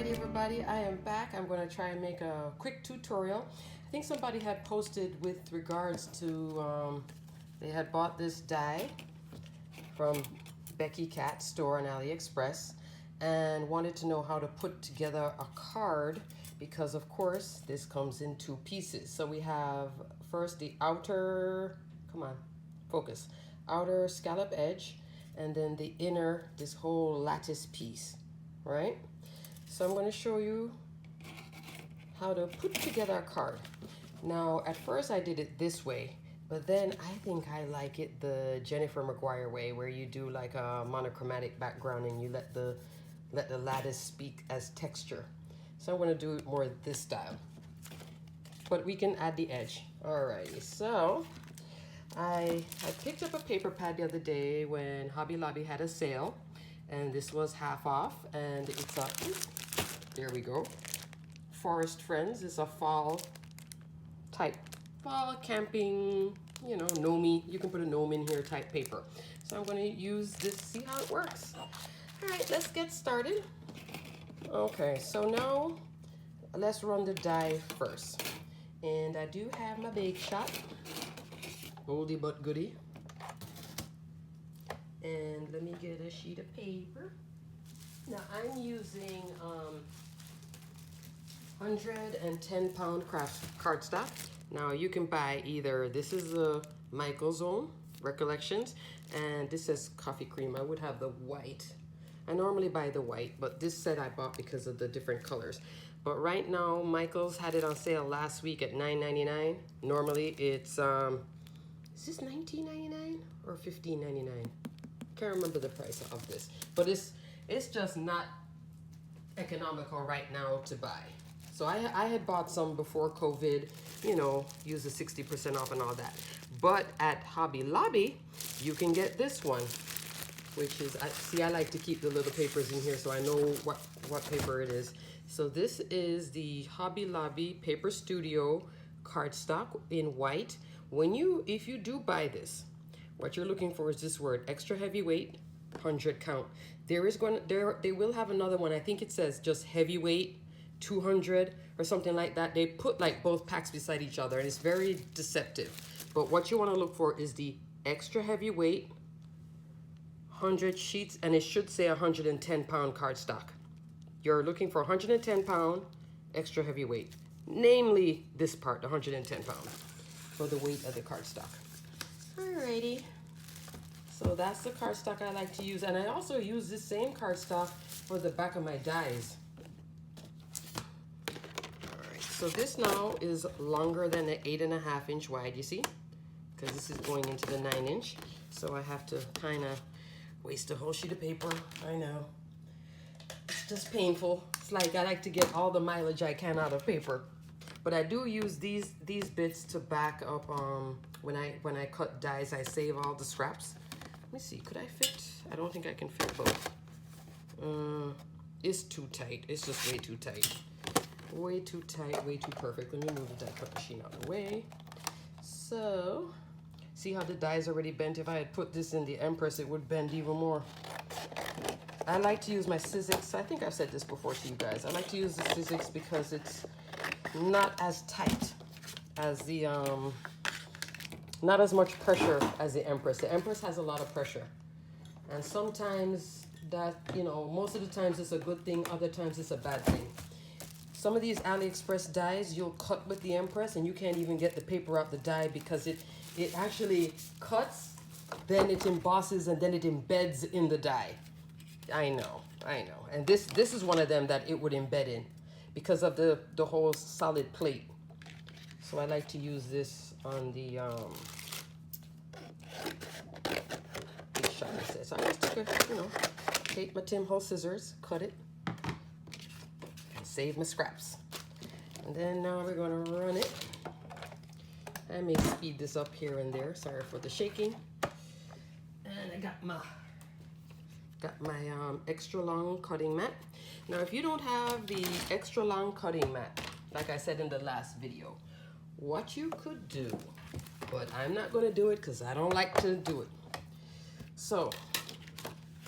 Alrighty everybody, I am back. I'm going to try and make a quick tutorial. I think somebody had posted with regards to, they had bought this die from BeKi Cat store on AliExpress and wanted to know how to put together a card because of course this comes in two pieces. So we have first the outer, come on, focus, outer scallop edge, and then the inner, this whole lattice piece, right? So I'm going to show you how to put together a card. Now, at first I did it this way, but then I think I like it the Jennifer McGuire way, where you do like a monochromatic background and you let the lattice speak as texture. So I'm going to do it more this style, but we can add the edge. Alrighty, so I picked up a paper pad the other day when Hobby Lobby had a sale, and this was half off, and it's a, there we go, Forest Friends. It's a fall type, fall camping, you know, gnome, you can put a gnome in here type paper. So I'm going to use this, see how it works. All right, let's get started. Okay, so now let's run the die first. And I do have my bake shop, oldie but goodie. And let me get a sheet of paper. Now I'm using 110-pound craft cardstock. Now you can buy either, this is the Michael's Own Recollections, and this says coffee cream. I would have the white. I normally buy the white, but this set I bought because of the different colors. But right now, Michael's had it on sale last week at $9.99. Normally it's, is this $19.99 or $15.99? Can't remember the price of this, but it's just not economical right now to buy. So I had bought some before COVID, you know, use the 60% off and all that. But at Hobby Lobby, you can get this one, which is, I like to keep the little papers in here so I know what paper it is. So this is the Hobby Lobby Paper Studio cardstock in white. If you do buy this, what you're looking for is this word, extra heavyweight, 100 count. They will have another one. I think it says just heavyweight, 200 or something like that. They put like both packs beside each other and it's very deceptive. But what you want to look for is the extra heavyweight, 100 sheets, and it should say 110-pound cardstock. You're looking for 110-pound extra heavyweight, namely this part, 110 pound, for the weight of the cardstock. Alrighty, so that's the cardstock I like to use, and I also use this same cardstock for the back of my dies. Alright, so this now is longer than the 8.5 inch wide, you see, because this is going into the 9 inch. So I have to kind of waste a whole sheet of paper. I know, it's just painful. It's like I like to get all the mileage I can out of paper. But I do use these bits to back up when I cut dies. I save all the scraps. Let me see, could I fit? I don't think I can fit both. It's too tight. It's just way too tight. Way too tight, way too perfect. Let me move the die cut machine out of the way. So, see how the die is already bent? If I had put this in the Empress, it would bend even more. I like to use my Sizzix. I think I've said this before to you guys. I like to use the Sizzix because it's not as tight as the, not as much pressure as the Empress. The Empress has a lot of pressure. And sometimes that, you know, most of the times it's a good thing, other times it's a bad thing. Some of these AliExpress dies, you'll cut with the Empress and you can't even get the paper out the die because it actually cuts, then it embosses, and then it embeds in the die. I know. And this is one of them that it would embed in, because of the whole solid plate. So I like to use this on the big shot set. So I just took take my Tim Holtz scissors, cut it, and save my scraps. And then now we're gonna run it. I may speed this up here and there. Sorry for the shaking. And I got my extra long cutting mat. Now, if you don't have the extra long cutting mat, like I said in the last video, what you could do, but I'm not going to do it because I don't like to do it. So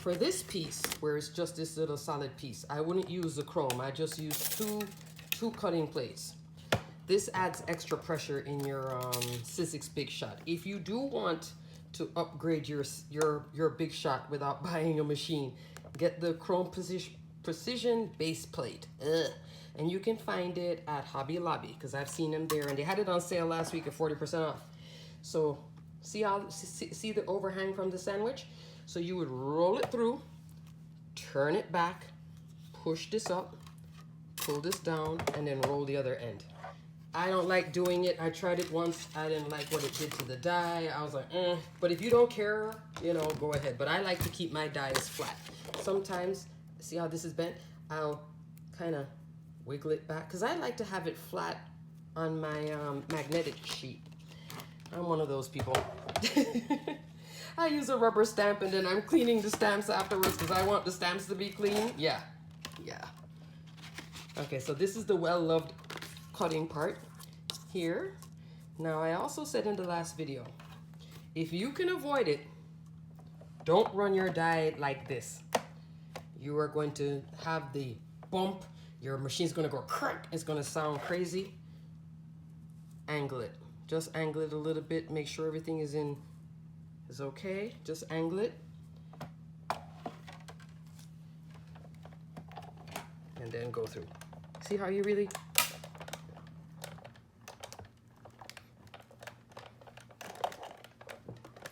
For this piece, where it's just this little solid piece, I wouldn't use the chrome. I just use two cutting plates. This adds extra pressure in your Sizzix Big Shot. If you do want to upgrade your Big Shot without buying a machine, get the chrome precision base plate. And you can find it at Hobby Lobby, because I've seen them there, and they had it on sale last week at 40% off. So see the overhang from the sandwich? So you would roll it through, turn it back, push this up, pull this down, and then roll the other end. I don't like doing it. I tried it once. I didn't like what it did to the die. I was like, But if you don't care, you know, go ahead. But I like to keep my dies flat. Sometimes, see how this is bent? I'll kind of wiggle it back, because I like to have it flat on my magnetic sheet. I'm one of those people. I use a rubber stamp, and then I'm cleaning the stamps afterwards because I want the stamps to be clean. Yeah. Okay, so this is the well-loved cutting part here. Now, I also said in the last video, if you can avoid it, don't run your die like this. You are going to have the bump. Your machine's going to go crack. It's going to sound crazy. Angle it. Just angle it a little bit. Make sure everything is okay. Just angle it. And then go through. See how you really...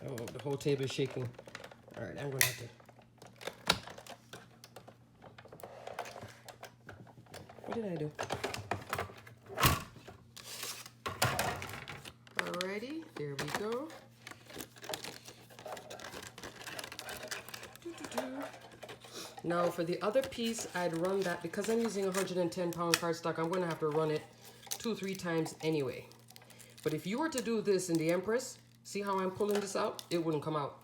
Oh, the whole table is shaking. All right, I'm going to have to... What did I do? Alrighty, there we go. Now for the other piece, I'd run that, because I'm using 110-pound cardstock, I'm going to have to run it 2-3 times anyway. But if you were to do this in the Empress, see how I'm pulling this out? It wouldn't come out.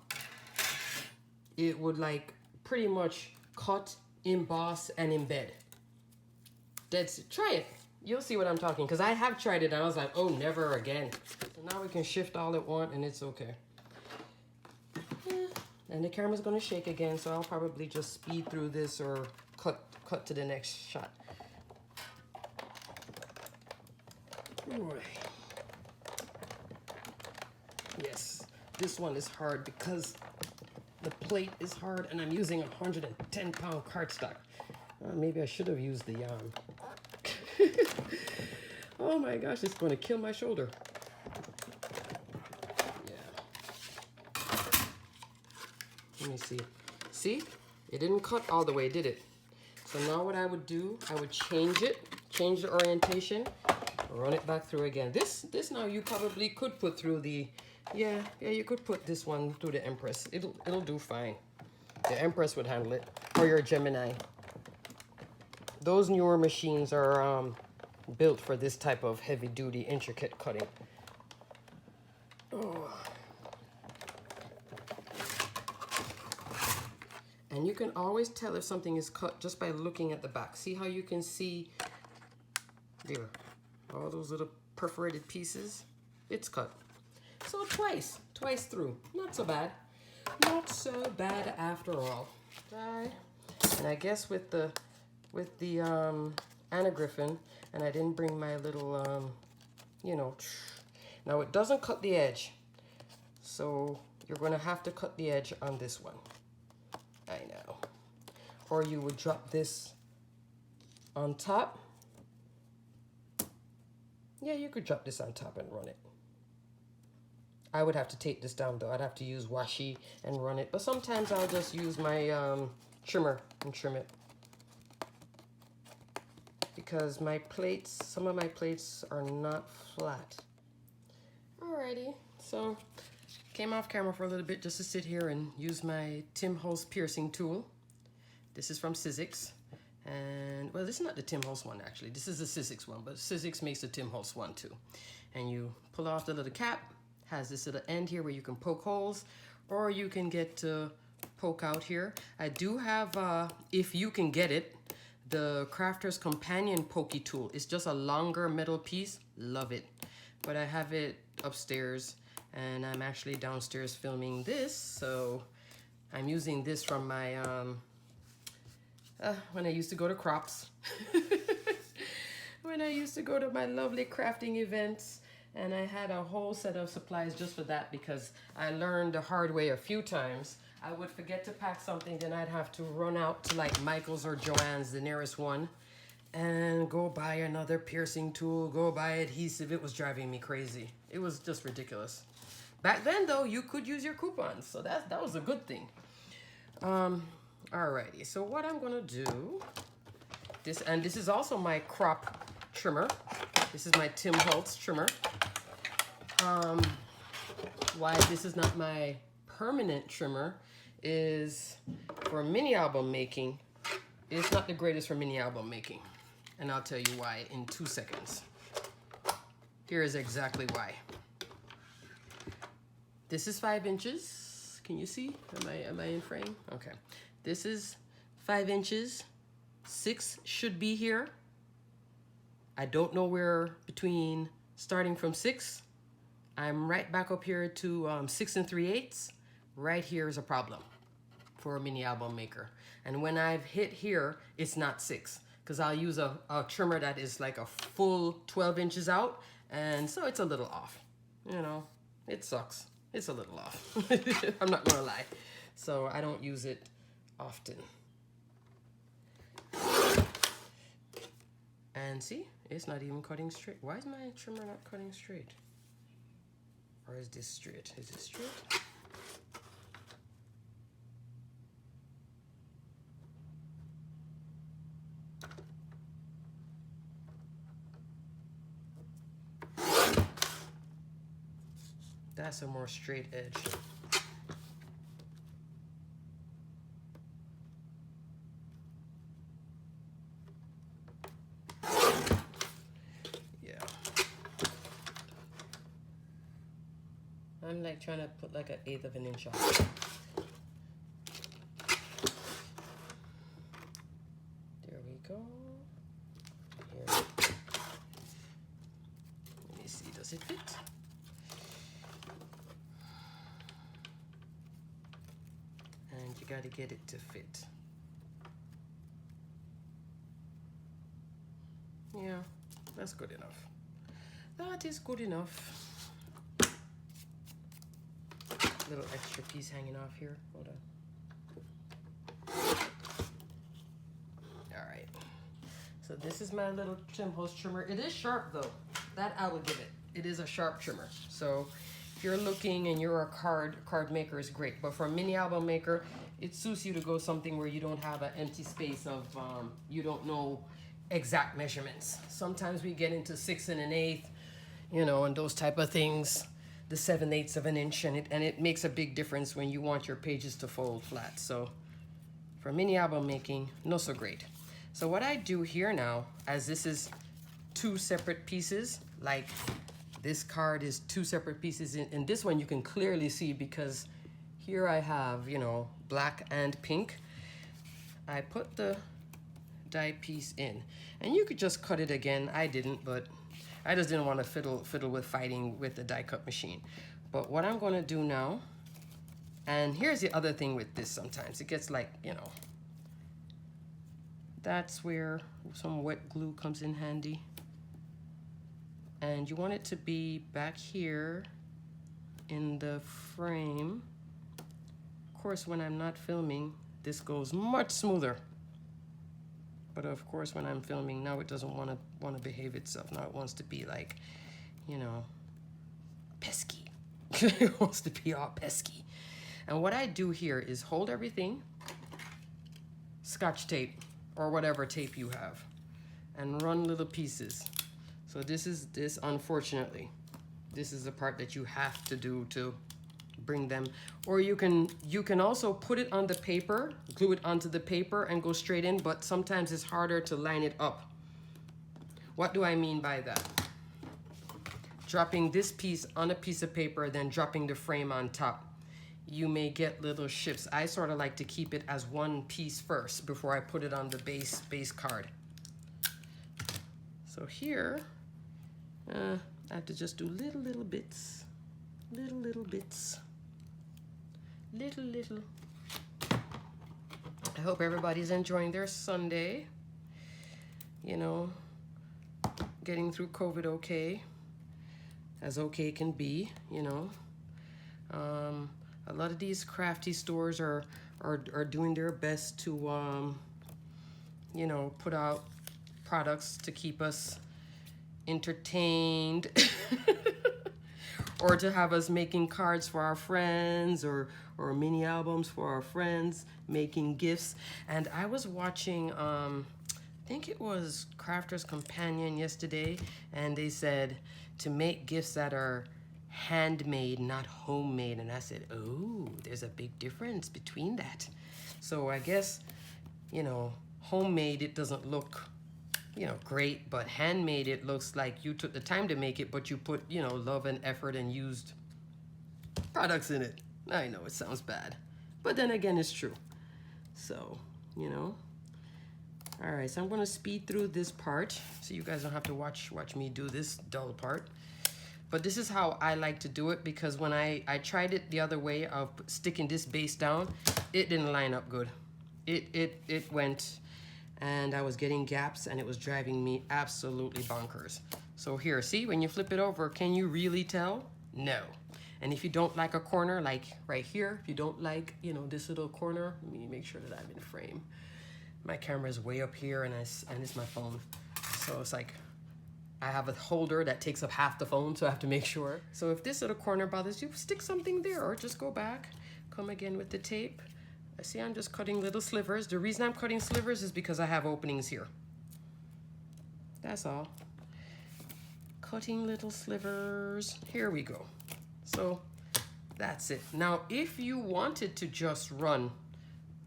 It would like pretty much cut, emboss, and embed. Try it. You'll see what I'm talking, because I have tried it and I was like, oh, never again. So now we can shift all at once and it's okay. And the camera's gonna shake again, so I'll probably just speed through this or cut to the next shot. Yes, this one is hard because the plate is hard and I'm using 110-pound cardstock. Maybe I should have used the yarn. Oh my gosh, it's going to kill my shoulder. Yeah. Let me see. See? It didn't cut all the way, did it? So now what I would do, I would change the orientation, run it back through again. This now you probably could put through the, yeah, you could put this one through the Empress. It'll do fine. The Empress would handle it, or your Gemini. Those newer machines are built for this type of heavy-duty, intricate cutting. Oh. And you can always tell if something is cut just by looking at the back. See how you can see there, all those little perforated pieces? It's cut. So twice through. Not so bad. Not so bad after all. And I guess with the Anna Griffin, and I didn't bring my little, you know, now it doesn't cut the edge, so you're going to have to cut the edge on this one. I know. Or you would drop this on top. Yeah, you could drop this on top and run it. I would have to take this down though. I'd have to use washi and run it, but sometimes I'll just use my trimmer and trim it. Because my plates, some of my plates are not flat. Alrighty, so came off camera for a little bit just to sit here and use my Tim Holtz piercing tool. This is from Sizzix. And, well, this is not the Tim Holtz one actually. This is the Sizzix one, but Sizzix makes the Tim Holtz one too. And you pull off the little cap, has this little end here where you can poke holes, or you can get to poke out here. I do have, if you can get it, the Crafter's Companion Pokey Tool. It's just a longer metal piece. Love it. But I have it upstairs, and I'm actually downstairs filming this, so I'm using this from my, when I used to go to Crops. When I used to go to my lovely crafting events, and I had a whole set of supplies just for that because I learned the hard way a few times. I would forget to pack something, then I'd have to run out to like Michael's or Joann's, the nearest one, and go buy another piercing tool, go buy adhesive. It was driving me crazy. It was just ridiculous. Back then though, you could use your coupons, so that was a good thing. Alrighty, so what I'm gonna do, this is also my crop trimmer. This is my Tim Holtz trimmer. Why this is not my permanent trimmer is for mini album making. It's not the greatest for mini album making. And I'll tell you why in 2 seconds. Here is exactly why. This is 5 inches. Can you see? Am I in frame? Okay. This is 5 inches. 6 should be here. I don't know where between starting from 6. I'm right back up here to 6 3/8. Right here is a problem for a mini album maker. And when I've hit here, it's not 6 because I'll use a trimmer that is like a full 12 inches out. And so it's a little off. You know, it sucks. It's a little off. I'm not gonna lie. So I don't use it often. And see, it's not even cutting straight. Why is my trimmer not cutting straight? Or is this straight? Is it straight? That's a more straight edge. Yeah. I'm like trying to put like 1/8 of an inch off. There we go. Here. Let me see, does it fit? And you got to get it to fit. Yeah, that's good enough. That is good enough. Little extra piece hanging off here. Hold on. All right. So this is my little Tim Holtz trimmer. It is sharp though. That I will give it. It is a sharp trimmer. So if you're looking and you're a card maker, is great. But for a mini album maker, it suits you to go something where you don't have an empty space of you don't know exact measurements. Sometimes we get into 6 1/8, you know, and those type of things. The 7/8 of an inch, and it makes a big difference when you want your pages to fold flat. So for mini album making, not so great. So what I do here now, as this is 2 separate pieces, like this card is 2 separate pieces, in this one you can clearly see because here I have, you know, black and pink. I put the die piece in, and you could just cut it again. I didn't, but I just didn't want to fiddle with fighting with the die cut machine. But what I'm going to do now, and here's the other thing with this, sometimes it gets like, you know, that's where some wet glue comes in handy. And you want it to be back here in the frame. Of course, when I'm not filming, this goes much smoother. But of course, when I'm filming now, it doesn't want to behave itself. Now it wants to be like, you know, pesky. It wants to be all pesky. And what I do here is hold everything, Scotch tape or whatever tape you have, and run little pieces. So this, unfortunately, this is the part that you have to do to bring them. Or you can also put it on the paper, glue it onto the paper and go straight in, but sometimes it's harder to line it up. What do I mean by that? Dropping this piece on a piece of paper, then dropping the frame on top. You may get little shifts. I sort of like to keep it as one piece first before I put it on the base card. So here, I have to just do little bits, little bits. Little I hope everybody's enjoying their Sunday. You know, getting through COVID okay, as okay can be, you know. A lot of these crafty stores are doing their best to, you know, put out products to keep us entertained or to have us making cards for our friends or mini albums for our friends, making gifts. And I was watching, I think it was Crafter's Companion yesterday, and they said to make gifts that are handmade, not homemade. And I said, oh, there's a big difference between that. So I guess, you know, homemade, it doesn't look, you know, great, but handmade, it looks like you took the time to make it, but you put, you know, love and effort and used products in it. I know it sounds bad, but then again, it's true. So, you know. All right, so I'm going to speed through this part so you guys don't have to watch me do this dull part. But this is how I like to do it, because when I tried it the other way of sticking this base down, it didn't line up good. It went, and I was getting gaps, and it was driving me absolutely bonkers. So here, see, when you flip it over, can you really tell? No. And if you don't like a corner, like right here, if you don't like, you know, this little corner, let me make sure that I'm in frame. My camera is way up here, and it's my phone. So it's like, I have a holder that takes up half the phone, so I have to make sure. So if this little corner bothers you, stick something there, or just go back, come again with the tape. I see I'm just cutting little slivers. The reason I'm cutting slivers is because I have openings here. That's all. Cutting little slivers. Here we go. So that's it. Now, if you wanted to just run,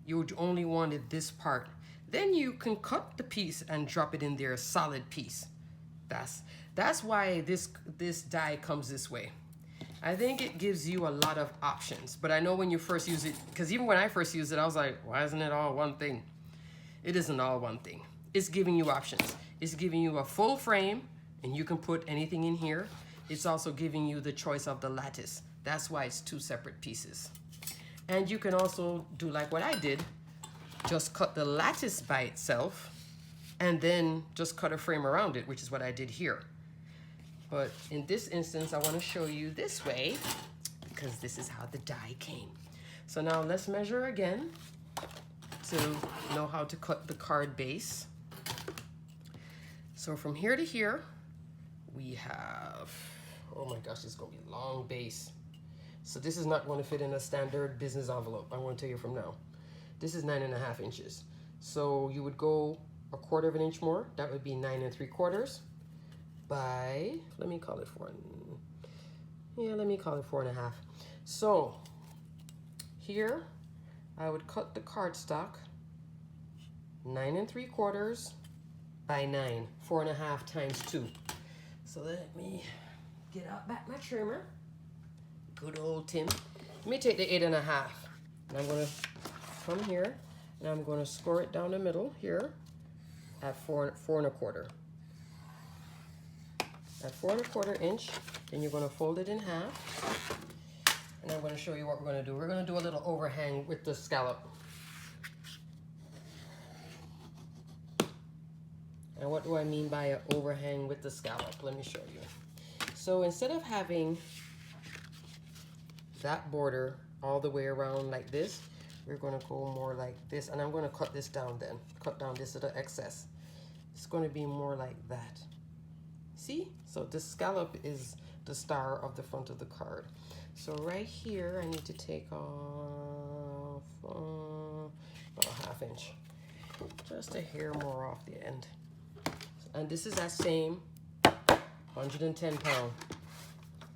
you only wanted this part, then you can cut the piece and drop it in there, a solid piece. That's why this die comes this way. I think it gives you a lot of options, but I know when you first use it, because even when I first used it, I was like, why isn't it all one thing? It isn't all one thing. It's giving you options. It's giving you a full frame, and you can put anything in here. It's also giving you the choice of the lattice. That's why it's two separate pieces. And you can also do like what I did, just cut the lattice by itself, and then just cut a frame around it, which is what I did here. But in this instance, I want to show you this way, because this is how the die came. So now let's measure again to know how to cut the card base. So from here to here, we have, oh my gosh, it's going to be a long base. So this is not going to fit in a standard business envelope. I want to tell you from now. This is 9.5 inches. So you would go 1/4 of an inch more. That would be 9 3/4 by, let me call it 4. Yeah, let me call it 4.5. So here I would cut the cardstock 9 3/4 by 9, 4.5 times 2. So let me get out back my trimmer. Good old Tim. Let me take the 8.5. And I'm gonna come here and I'm gonna score it down the middle here at 4 1/4. At 4 1/4 inch, then you're gonna fold it in half. And I'm gonna show you what we're gonna do. We're gonna do a little overhang with the scallop. And what do I mean by an overhang with the scallop? Let me show you. So instead of having that border all the way around like this, we're going to go more like this. And I'm going to cut this down then. Cut down this little excess. It's going to be more like that. See? So the scallop is the star of the front of the card. So right here, I need to take off about 1/2 inch. Just a hair more off the end. And this is that same 110 pound.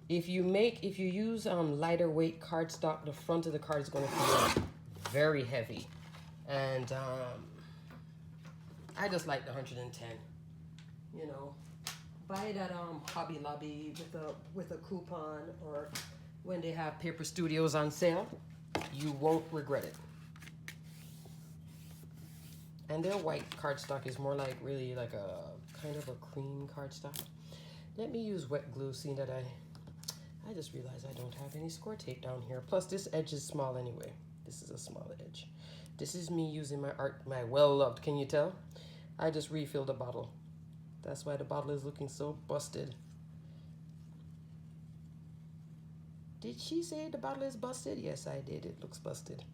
If you use lighter weight cardstock, the front of the card is going to feel very heavy. And I just like the 110. You know, buy it at Hobby Lobby with a coupon, or when they have Paper Studios on sale. You won't regret it. And their white cardstock is more like really like a kind of a cream cardstock. Let me use wet glue, seeing that I just realized I don't have any score tape down here. Plus this edge is small anyway. This is a small edge. This is me using my well-loved, can you tell? I just refilled the bottle. That's why the bottle is looking so busted. Did she say the bottle is busted? Yes, I did. It looks busted.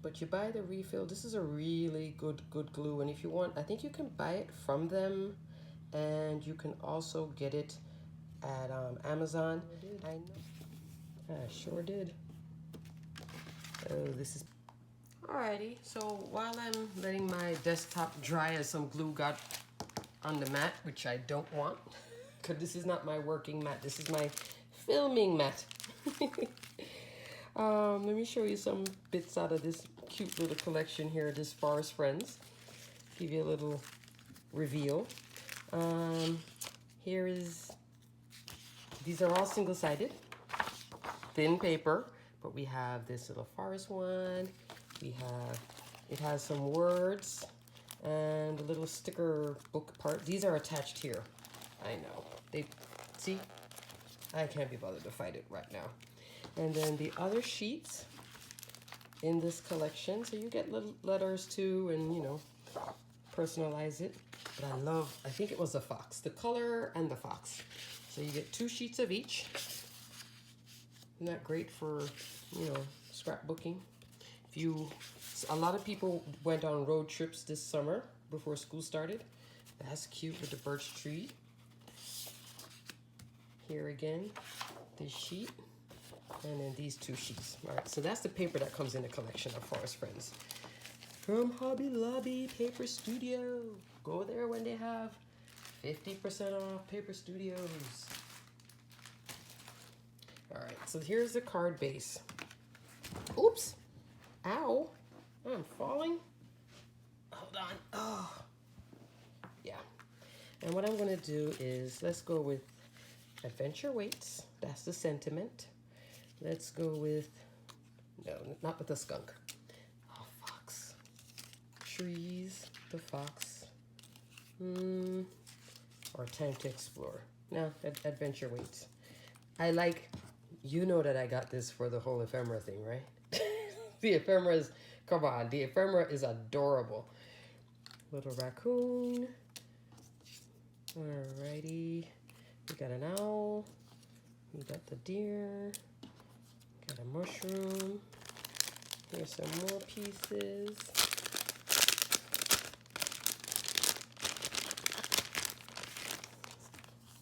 But you buy the refill. This is a really good glue. And if you want, I think you can buy it from them. And you can also get it at Amazon. I sure did. Oh, this is... Alrighty, so while I'm letting my desktop dry as some glue got on the mat, which I don't want, because this is not my working mat, this is my filming mat. Let me show you some bits out of this cute little collection here, this Forest Friends. Give you a little reveal. Here is, these are all single-sided, thin paper, but we have this little forest one. We have, it has some words and a little sticker book part. These are attached here. I know. They, see? I can't be bothered to fight it right now. And then the other sheets in this collection. So you get little letters too and, you know, personalize it. But I think it was the fox, the color and the fox. So you get 2 sheets of each. Isn't that great for, you know, scrapbooking? A lot of people went on road trips this summer before school started. That's cute with the birch tree. Here again, this sheet, and then these 2 sheets. All right, so that's the paper that comes in the collection of Forest Friends. From Hobby Lobby Paper Studio. Go there when they have 50% off Paper Studios. All right, so here's the card base. Oops. Ow, I'm falling. Hold on. Oh, yeah. And what I'm gonna do is, let's go with Adventure Waits. That's the sentiment. Let's go with, no, not with the skunk. Oh, fox. Trees, the fox. Or Time to Explore. No, Adventure Waits. I like, you know that I got this for the whole ephemera thing, right? The ephemera is, come on, the ephemera is adorable. Little raccoon. Alrighty. We got an owl. We got the deer. Got a mushroom. Here's some more pieces.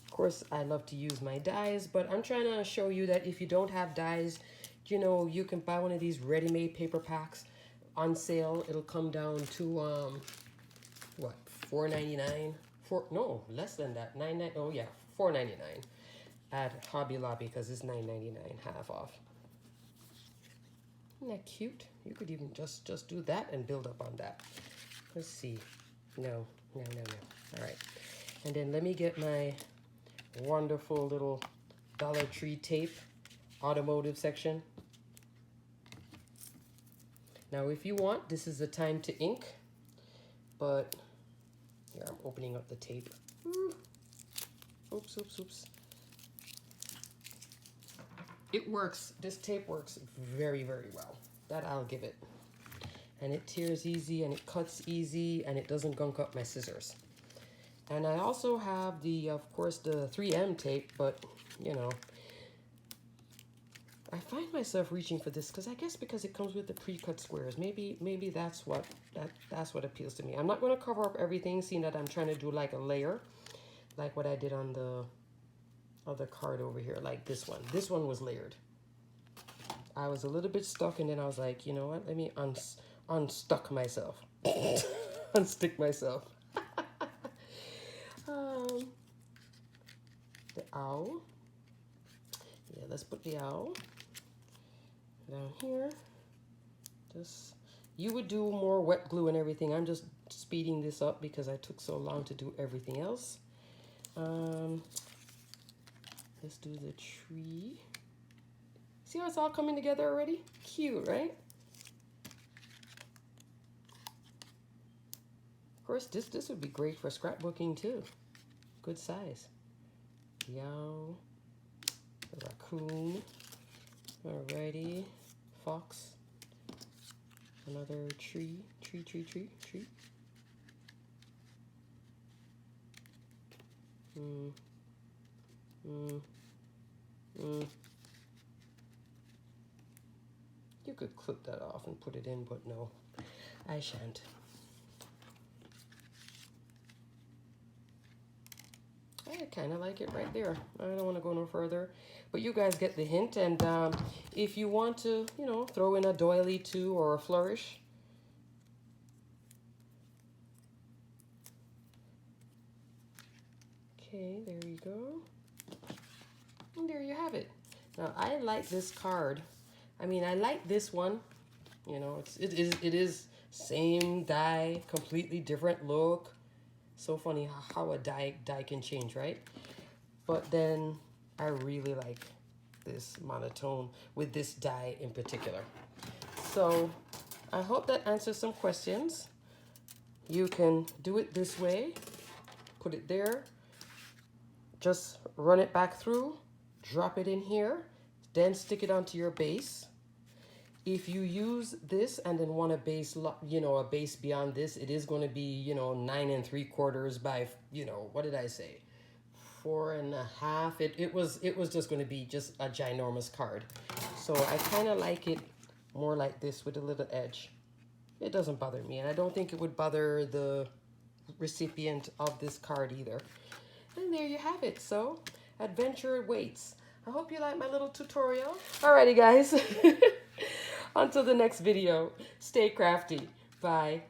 Of course, I love to use my dies, but I'm trying to show you that if you don't have dies, you know, you can buy one of these ready-made paper packs on sale. It'll come down to what, $4.99? No, less than that. Oh yeah, $4.99 at Hobby Lobby because it's $9.99 half off. Isn't that cute? You could even just do that and build up on that. Let's see. No. All right, and then let me get my wonderful little Dollar Tree tape automotive section. Now, if you want, this is the time to ink, but here, I'm opening up the tape. Oops. It works. This tape works very, very well. That I'll give it. And it tears easy, and it cuts easy, and it doesn't gunk up my scissors. And I also have the, of course, the 3M tape, but, you know, I find myself reaching for this because I guess because it comes with the pre-cut squares. Maybe that's what appeals to me. I'm not going to cover up everything, seeing that I'm trying to do like a layer, like what I did on the other card over here, like this one. This one was layered. I was a little bit stuck, and then I was like, you know what? Let me unstuck myself, unstick myself. The owl. Yeah, let's put the owl down here. Just, you would do more wet glue and everything. I'm just speeding this up because I took so long to do everything else. Let's do the tree. See how it's all coming together already? Cute, right? Of course, this would be great for scrapbooking too. Good size. The owl. The raccoon. Alrighty. Fox. Another tree. You could clip that off and put it in, but no, I shan't. I kind of like it right there. I don't want to go no further, but you guys get the hint. And if you want to, you know, throw in a doily too or a flourish. Okay, there you go. And there you have it. Now I like this card. I mean, I like this one. You know, it is same die, completely different look. So funny how a die can change, right? But then I really like this monotone with this die in particular. So I hope that answers some questions. You can do it this way, put it there, just run it back through, drop it in here, then stick it onto your base. If you use this and then want a base, you know, a base beyond this, it is going to be, you know, 9 3/4 by, you know, what did I say? 4 1/2. It was just going to be just a ginormous card. So I kind of like it more like this with a little edge. It doesn't bother me, and I don't think it would bother the recipient of this card either. And there you have it. So adventure waits. I hope you like my little tutorial. Alrighty guys. Until the next video, stay crafty. Bye.